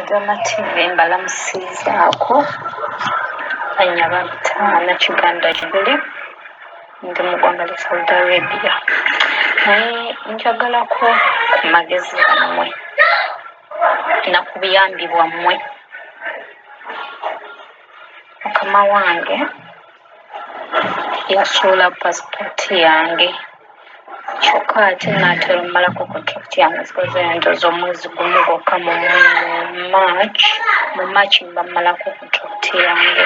Kajama TV mbalamusizaako banya bataana Kiganda Jubilee ndi mu ggwanga lya Saudi Arabia. Naye njagalako ku magezi gammwe na ku buyambi bwammwe. Mukama wange yasuula pasipoti yange kyokka ate n'atera ommalako contract yange zikoze endoza omwezi gumu gwokka mu March mbammalako contract yange.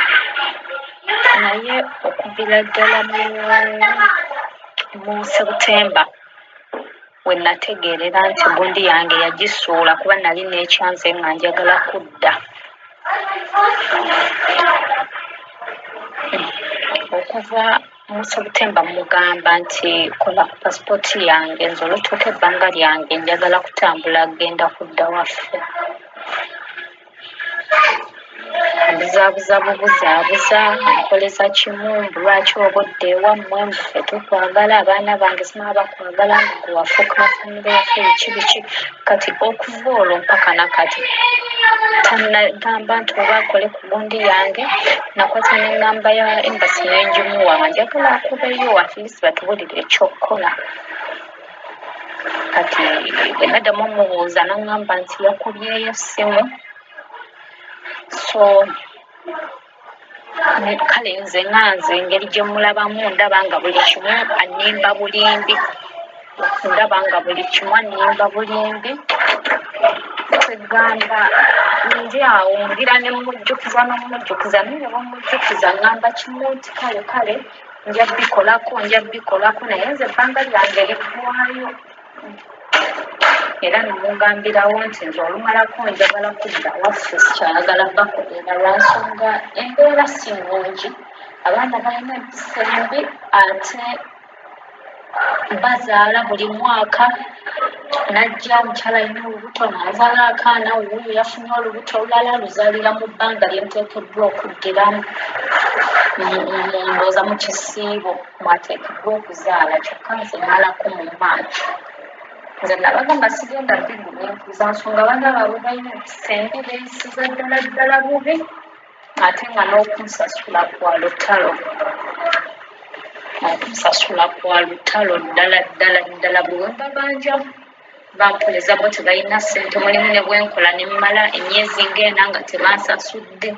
Naye okuviira ddala mu September we nategeerera nti gundi yange yagisuula kuba nali n'ekyanze nga njagala kudda. Okuva mu September mugamba nti kola ku pasipoti yange nze olutuuka ebbanga lyange njagala kutambula genda kudda waffe. Mbuzaabuza nkoleza kimu lwaki obudde ewammwe mbufe tukwagala abaana bange sinaba bakwagala ngu wafuuka famire yaffe biki kati okuva olwo mpaka nakati tannagamba nti oba akole ku gundi yange nakwata n'engamba ya embassy n'engimuwa nga njagala akubeyo at least batubulire ekyokukola. Kati bwe naddamu omubuuza n'angamba nti yakubyeyo essimu so kale nze engeri gye mulabamu ndaba nga buli kimu annimba bulimbi. Ndaba nga buli kimu annimba bulimbi. Kwegamba ndi awo ngira ne mujjukiza n'omujjukiza naye ne bamujjukiza ngamba kimu nti kale nja bikolako naye nze ebbanga lyange liggwaayo. Era namugambirawo nti nze olumalako njagala kudda waffe sikyayagala bakolera lwansonga embeera si nnungi. Abaana balina empisa embi ate bazaala buli mwaka. Najja omukyala alina olubuto n'azaala akaana wuuyo yafunye olubuto olulala luzaalira mu bbanga lye muteekeddwa okuddiramu. Ndowooza mu kisiibo mwateekeddwa okuzaala kyokka nze mmalako mu March. Nze nabagamba sigenda bigumiikiriza nsonga abaana baabwe balina empisa embi beeyisiza ddala bubi ate nga n'okunsasula kwa lutalo ddala bwe mbabanja bampuleza bo tebalina ssente mulimu ne bwenkola ne mmala emyezi ng'ena nga tebansasudde.